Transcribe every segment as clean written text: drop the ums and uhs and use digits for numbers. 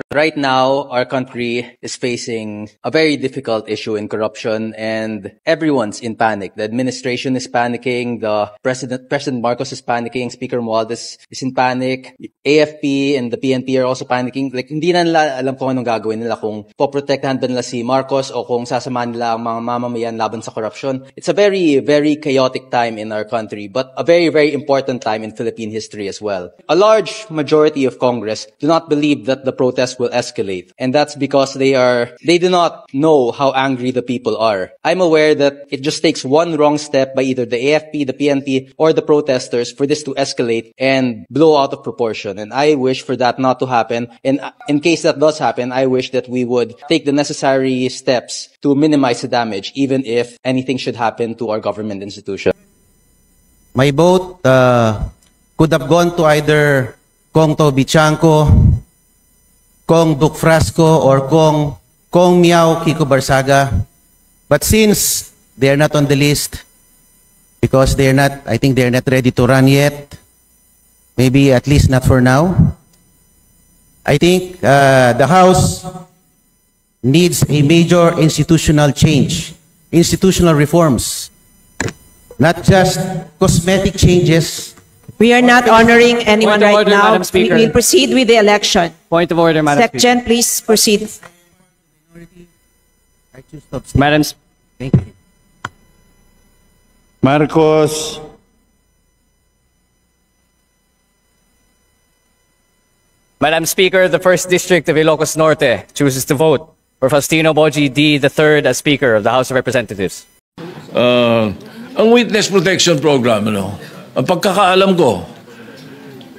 Right now, our country is facing a very difficult issue in corruption, and everyone's in panic. The administration is panicking. President Marcos is panicking. Speaker Romualdez is in panic. AFP and the PNP are also panicking. Like, hindi na nila alam kung anong gagawin nila, kung poprotektahan ba nila si Marcos o kung sasamahan nila ang mga mamamayan laban sa corruption. It's a very, very chaotic time in our country, but a very, very important time in Philippine history as well. A large majority of Congress do not believe that the protests will escalate. And that's because they do not know how angry the people are. I'm aware that it just takes one wrong step by either the AFP, the PNP, or the protesters for this to escalate and blow out of proportion. And I wish for that not to happen. And in case that does happen, I wish that we would take the necessary steps to minimize the damage, even if anything should happen to our government institution. My vote could have gone to either Kong Toby Chanco, Kong Duc Frasco, or Kong Miao Kiko Barsaga. But since they are not on the list, because I think they're not ready to run yet, maybe at least not for now, I think the House needs a major institutional change, institutional reforms, not just cosmetic changes. We are not honoring anyone Point of right order, now. Madam Speaker. We will proceed with the election. Point of order, Madam Speaker. Section, please proceed. Thank you. Marcos. Madam Speaker, the 1st District of Ilocos Norte chooses to vote for Faustino Boji D. III as Speaker of the House of Representatives. Ang Witness Protection Program, ang pagkakaalam ko,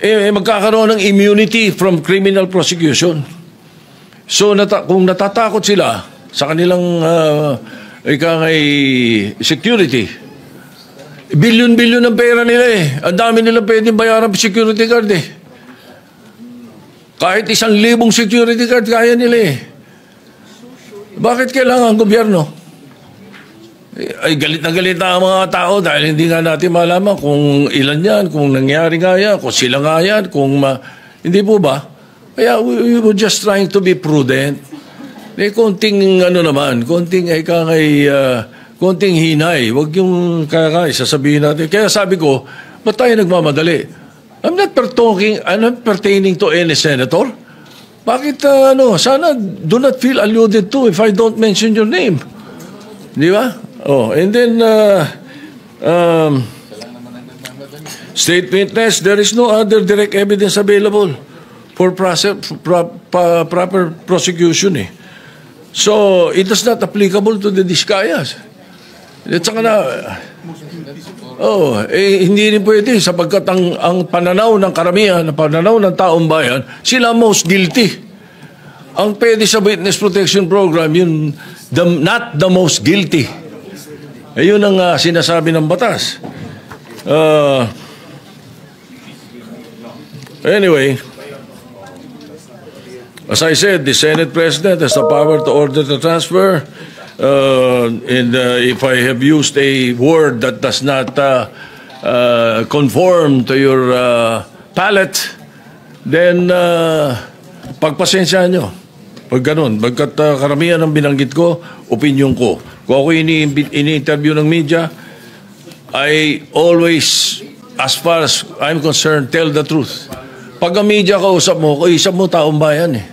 magkakaroon ng immunity from criminal prosecution. So kung natatakot sila sa kanilang security, billion-billion ang pera nila eh. Ang dami nilang pwedeng bayaran security guard eh. Kahit 1,000 security guard kaya nila eh. Bakit kailangan ang gobyerno? Ay galit na ang mga tao dahil hindi nga natin malaman kung ilan yan, kung nangyari nga yan, kung sila nga yan, hindi po ba? Kaya we were just trying to be prudent. Konting konting hinay. Huwag yung sasabihin natin. Kaya sabi ko, ba't tayo nagmamadali? I'm not pertaining to any senator. Bakit, sana do not feel alluded to if I don't mention your name. Di ba? Oh, and then, state witness, there is no other direct evidence available for proper prosecution eh. So, it is not applicable to the Discayas. At saka hindi rin pwede sapagkat ang pananaw ng karamihan, ang pananaw ng taong bayan, sila most guilty. Ang pwede sa Witness Protection Program, yun, not the most guilty. Ayun ang sinasabi ng batas. Anyway, as I said, the Senate President has the power to order the transfer. And if I have used a word that does not conform to your palate, then pagpasensyahan nyo. Pag ganun, bagkat karamihan ng binanggit ko, opinion ko. Kung ako ini-interview ng media, I always, as far as I'm concerned, tell the truth. Pag ang media kausap mo taong bayan eh.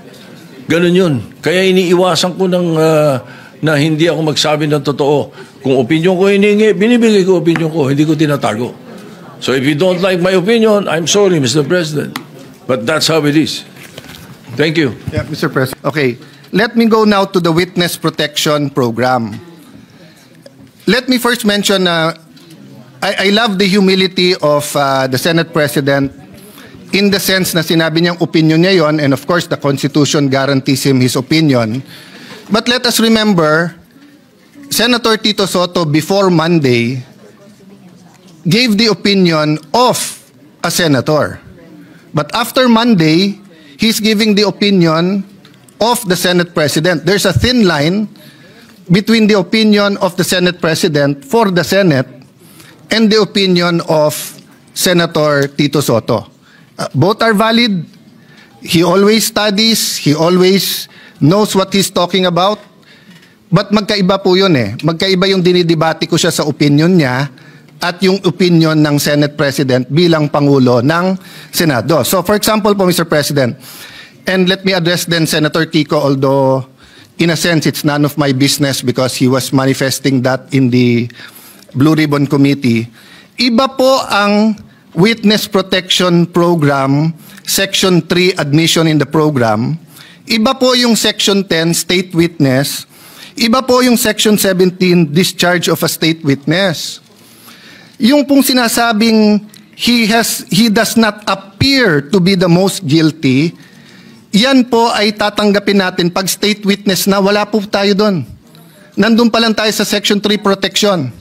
Ganun yun. Kaya iniiwasan ko na hindi ako magsabi ng totoo. Kung opinion ko hiningi, binibigay ko opinion ko, hindi ko tinatago. So if you don't like my opinion, I'm sorry, Mr. President. But that's how it is. Thank you. Yeah, Mr. President. Okay. Let me go now to the Witness Protection Program. Let me first mention, I love the humility of the Senate President in the sense na sinabi niyang opinion niya yon, and of course the Constitution guarantees him his opinion. But let us remember, Senator Tito Sotto before Monday gave the opinion of a senator. But after Monday, he's giving the opinion of the Senate President. There's a thin line between the opinion of the Senate President for the Senate and the opinion of Senator Tito Sotto. Both are valid. He always studies, he always knows what he's talking about. But magkaiba po yun eh. Magkaiba yung dinidebate ko siya sa opinion niya at yung opinion ng Senate President bilang Pangulo ng Senado. So for example po, Mr. President, and let me address then Senator Kiko, although in a sense it's none of my business because he was manifesting that in the Blue Ribbon Committee. Iba po ang Witness Protection Program, Section 3 admission in the program. Iba po yung Section 10 state witness. Iba po yung Section 17 discharge of a state witness. Yung pong sinasabing he does not appear to be the most guilty, yan po ay tatanggapin natin pag state witness na wala po tayo doon. Nandun pa lang tayo sa Section 3 protection.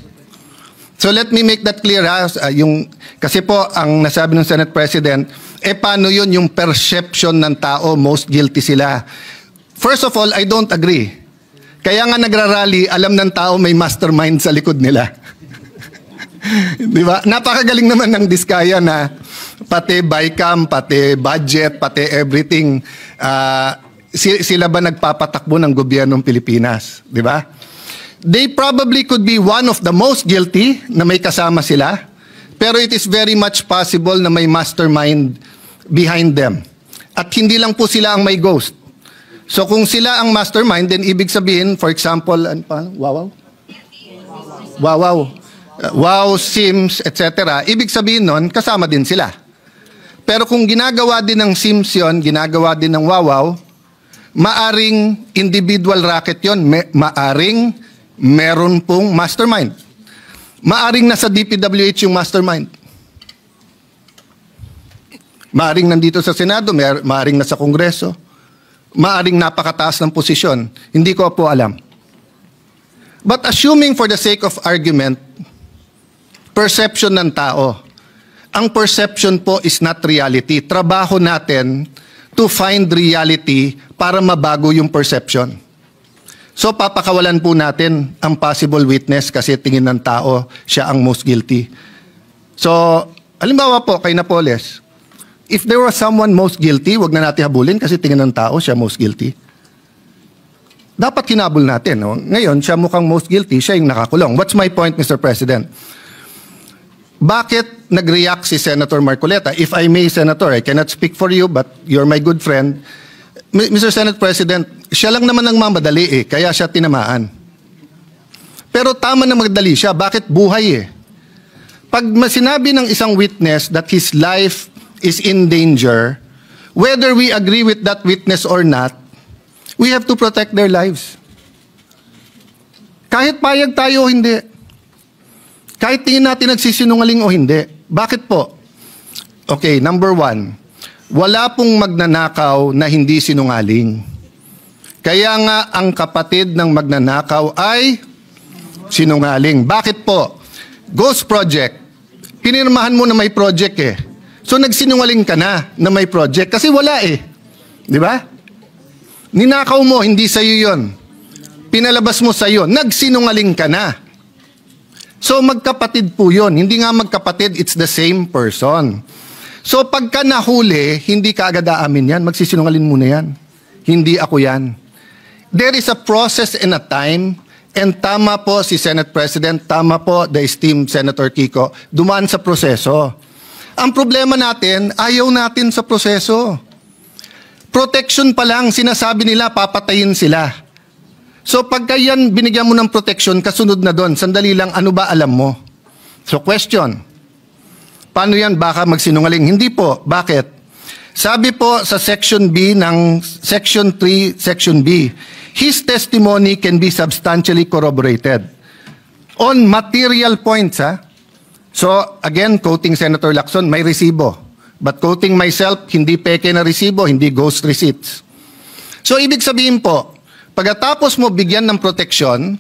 So let me make that clear ha. Kasi po ang nasabi ng Senate President, paano yun yung perception ng tao, most guilty sila. First of all, I don't agree. Kaya nga nagrarally, alam ng tao may mastermind sa likod nila. Di ba? Napakagaling naman ng Diskaya na pati BICAM, pati budget, pati everything, sila ba nagpapatakbo ng gobyernong Pilipinas? Di ba? They probably could be one of the most guilty na may kasama sila, pero it is very much possible na may mastermind behind them. At hindi lang po sila ang may ghost. So kung sila ang mastermind, then ibig sabihin, for example, Wow, Sims, etc. Ibig sabihin nun, kasama din sila. Pero kung ginagawa din ng Sims yun, ginagawa din ng Wawaw, maaring individual racket yun, maaring meron pong mastermind. Maaring nasa DPWH yung mastermind. Maaring nandito sa Senado, maaring nasa Kongreso. Maaring napakataas ng posisyon. Hindi ko po alam. But assuming for the sake of argument, perception ng tao. Ang perception po is not reality. Trabaho natin to find reality para mabago yung perception. So papakawalan po natin ang possible witness kasi tingin ng tao siya ang most guilty. So, halimbawa po kay Napoles, if there was someone most guilty, wag na natin habulin kasi tingin ng tao siya most guilty. Dapat hinabol natin. No? Ngayon, siya mukhang most guilty, siya yung nakakulong. What's my point, Mr. President? Bakit nag-react si Senator Marcoleta? If I may, Senator, I cannot speak for you, but you're my good friend. Mr. Senate President, siya lang naman ang mamadali kaya siya tinamaan. Pero tama na magdali siya, bakit buhay Pag sinabi ng isang witness that his life is in danger, whether we agree with that witness or not, we have to protect their lives. Kahit payag tayo o hindi. Kahit tingin natin nagsisinungaling o hindi. Bakit po? Okay, number one, wala pong magnanakaw na hindi sinungaling. Kaya nga ang kapatid ng magnanakaw ay sinungaling. Bakit po? Ghost Project. Pinirmahan mo na may project So nagsinungaling ka na may project kasi wala Di ba? Ninakaw mo, hindi sa'yo yun. Pinalabas mo sa'yo, nagsinungaling ka na. So magkapatid po yun. Hindi nga magkapatid, it's the same person. So pagka nahuli, hindi ka agad aamin yan. Magsisinungaling muna yan. Hindi ako yan. There is a process and a time, and tama po si Senate President, tama po the esteemed Senator Kiko, dumaan sa proseso. Ang problema natin, ayaw natin sa proseso. Protection pa lang, sinasabi nila, papatayin sila. So pagka yan, binigyan mo ng protection, kasunod na doon, sandali lang, ano ba alam mo? So question, paano yan baka magsinungaling? Hindi po. Bakit? Sabi po sa Section B ng Section 3, Section B, his testimony can be substantially corroborated on material points. So again, quoting Senator Lacson, may resibo. But quoting myself, hindi peke na resibo, hindi ghost receipts. So ibig sabihin po, pagkatapos mo bigyan ng protection,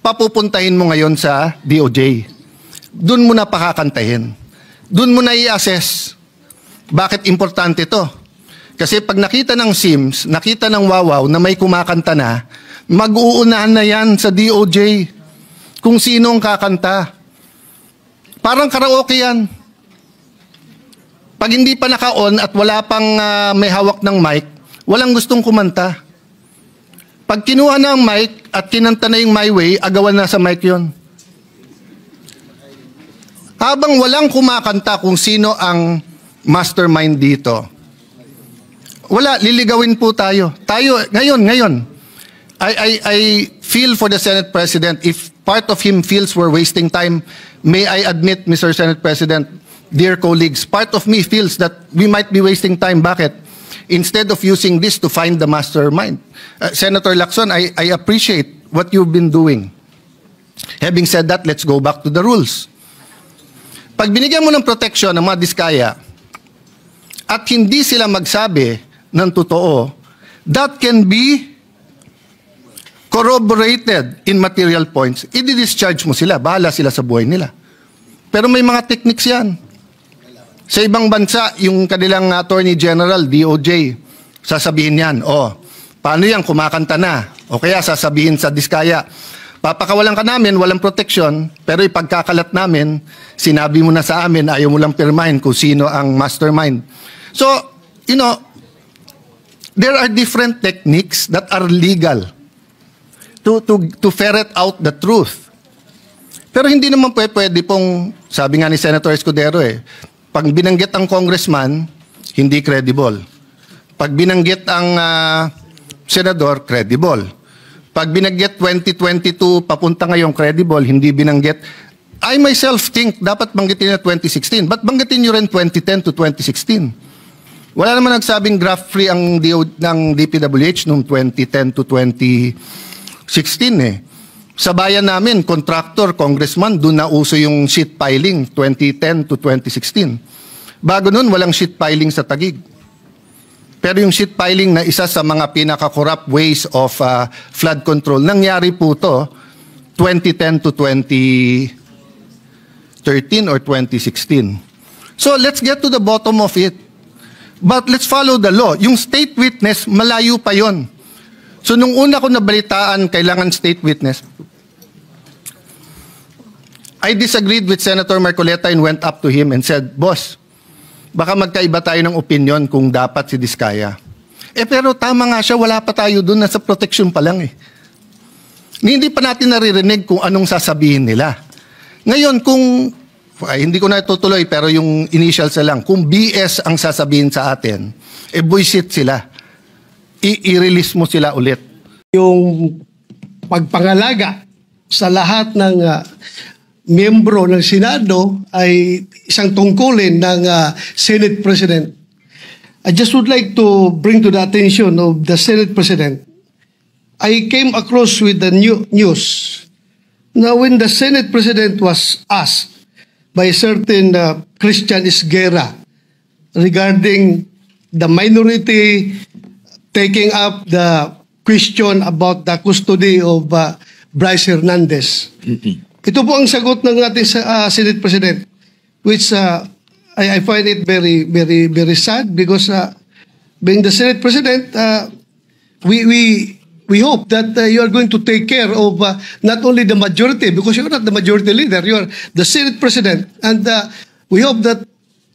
papupuntahin mo ngayon sa DOJ. Doon mo na pakakantahin. Doon mo na i-assess. Bakit importante to? Kasi pag nakita ng SIMS, nakita ng Wawaw na may kumakanta na, mag-uunahan na yan sa DOJ kung sino ang kakanta. Parang karaoke yan. Pag hindi pa naka-on at wala pang may hawak ng mic, walang gustong kumanta. Pag kinuha na ang mic at kinanta na yung My Way, agawan na sa mic yon. Habang walang kumakanta kung sino ang mastermind dito, wala, liligawin po tayo. Tayo, ngayon, I feel for the Senate President. If part of him feels we're wasting time, may I admit, Mr. Senate President, dear colleagues, part of me feels that we might be wasting time. Bakit? Instead of using this to find the mastermind. Senator Lacson, I appreciate what you've been doing. Having said that, let's go back to the rules. Pag binigyan mo ng protection ng mga diskaya at hindi sila magsabi ng totoo, that can be corroborated in material points. I-discharge mo sila, bahala sila sa buhay nila. Pero may mga techniques yan. Sa ibang bansa, yung kanilang Attorney General, DOJ, sasabihin yan, paano yan, kumakanta na? O kaya sasabihin sa diskaya, papakawalan ka namin, walang protection, pero ipagkakalat namin, sinabi mo na sa amin, ayaw mo lang pirmahin kung sino ang mastermind. So, there are different techniques that are legal to ferret out the truth. Pero hindi naman pwede pong, sabi nga ni Senator Escudero pag binanggit ang congressman, hindi credible. Pag binanggit ang senador, credible. Pag binanggit 2022, papunta ngayong credible, hindi binanggit. I myself think dapat banggitin na 2016. Ba't banggitin nyo rin 2010 to 2016? Wala naman nagsabing graft-free ang ng DPWH noong 2010 to 2016 Sa bayan namin, contractor, congressman, doon na uso yung sheet piling 2010 to 2016. Bago noon, walang sheet piling sa Taguig. Pero yung sheet piling na isa sa mga pinaka-corrupt ways of flood control, nangyari po to 2010 to 2013 or 2016. So let's get to the bottom of it. But let's follow the law. Yung state witness, malayo pa yon. So nung una ko nabalitaan, kailangan state witness, I disagreed with Senator Marcoleta and went up to him and said, Boss, baka magkaiba tayo ng opinion kung dapat si Diskaya. Pero tama nga siya, wala pa tayo dun, nasa protection pa lang Hindi pa natin naririnig kung anong sasabihin nila. Ngayon, kung, hindi ko na itutuloy, pero yung initials na lang, kung BS ang sasabihin sa atin, buisit sila. I-release mo sila ulit. Yung pagpangalaga sa lahat ng miyembro ng Senado ay isang tungkulin ng Senate President. I just would like to bring to the attention of the Senate President. I came across with the news. Now, when the Senate President was asked by a certain Christian Esguerra regarding the minority taking up the question about the custody of Bryce Hernandez. Ito po ang sagot ng ating Senate President, which I find it very, very, very sad because being the Senate President, we hope that you are going to take care of not only the majority, because you are not the majority leader, you are the Senate President, and we hope that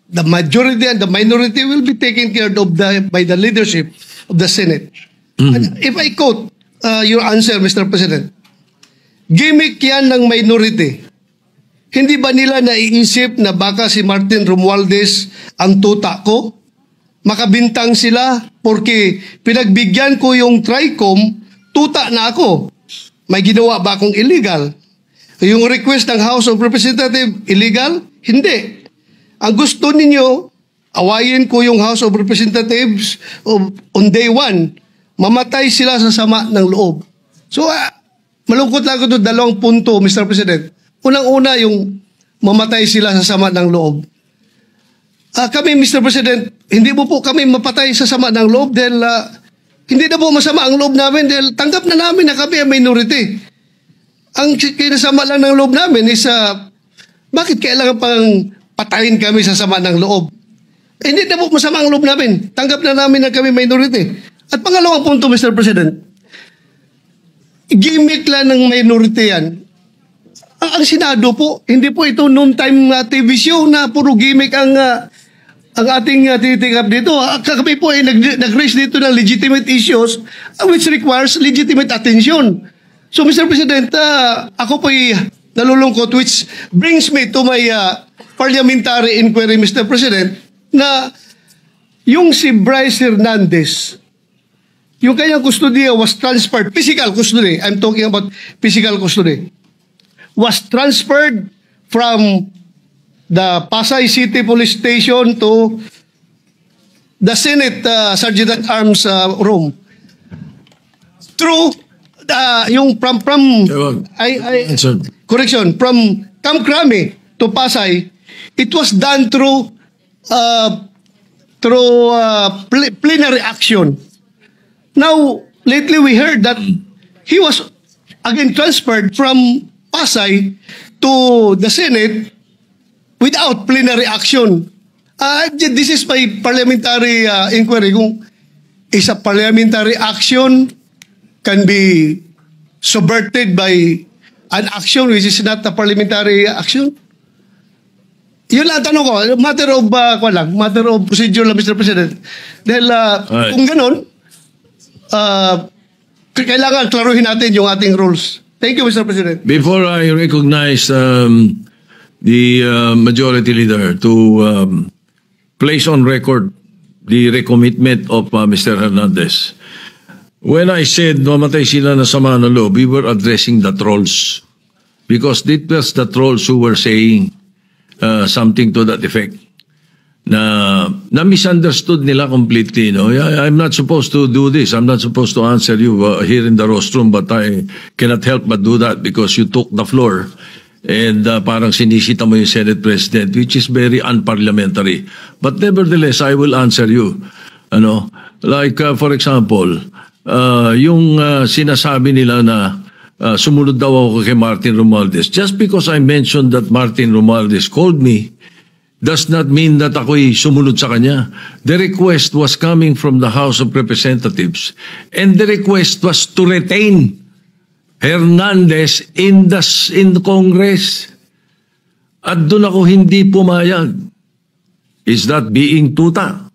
the majority and the minority will be taken care of by the leadership of the Senate. And if I quote your answer, Mr. President, gimmick yan ng minority. Hindi ba nila naiisip na baka si Martin Romualdez ang tuta ko? Makabintang sila porque pinagbigyan ko yung TRICOM, tuta na ako. May ginawa ba akong illegal? Yung request ng House of Representatives, illegal? Hindi. Ang gusto ninyo, awayin ko yung House of Representatives on day one. Mamatay sila sa sama ng loob. So, malungkot lang ito, dalawang punto, Mr. President. Unang-una, yung mamatay sila sa sama ng loob. Kami, Mr. President, hindi mo po kami mapatay sa sama ng loob dahil hindi na po masama ang loob namin dahil tanggap na namin na kami ang minority. Ang kinasama lang ng loob namin is bakit kailangan pang patayin kami sa sama ng loob? Hindi na po masama ang loob namin. Tanggap na namin na kami minority. At pangalawang punto, Mr. President, gimmick lang ng minority yan. Ang Senado po, hindi po ito noon time TV show na puro gimmick ang ang ating tiniting up dito, kami po ay nag-raise dito ng legitimate issues which requires legitimate attention. So Mr. President, ako po ay nalulungkot, which brings me to my parliamentary inquiry, Mr. President, na yung si Bryce Hernandez, yung kanyang custody was transferred, physical custody, I'm talking about physical custody, was transferred from the Pasay City Police Station to the Senate Sergeant at Arms room. Through yung from correction, from Camp Crame to Pasay, it was done through plenary action. Now, lately we heard that he was again transferred from Pasay to the Senate without plenary action. This is my parliamentary inquiry. Kung is a parliamentary action can be subverted by an action which is not a parliamentary action? Yun lang tanong ko. Matter of procedure lang, Mr. President. Dahil kung ganun, kailangan klaruhin natin yung ating rules. Thank you, Mr. President. Before I recognize the majority leader to place on record the recommitment of Mr. Hernandez. When I said mamatay sila na sama ng loob, we were addressing the trolls. Because it was the trolls who were saying something to that effect. Na misunderstood nila completely. No? I'm not supposed to do this. I'm not supposed to answer you here in the rostrum, but I cannot help but do that because you took the floor. And parang sinisita mo yung Senate President, which is very unparliamentary. But nevertheless, I will answer you. Like, for example, yung sinasabi nila na sumunod daw ako kay Martin Romualdez. Just because I mentioned that Martin Romualdez called me, does not mean that ako'y sumunod sa kanya. The request was coming from the House of Representatives. And the request was to retain Hernandez in the Congress. At doon ako hindi pumayag. Is that being tuta?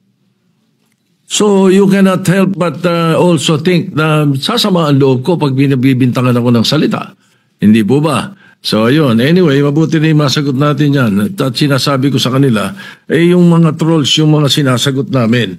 So you cannot help but also think na sasama ang loob ko pag binabibintangan ako ng salita. Hindi po ba? So ayun, anyway, mabuti na yung masagot natin yan. At sinasabi ko sa kanila, yung mga trolls, yung mga sinasagot namin.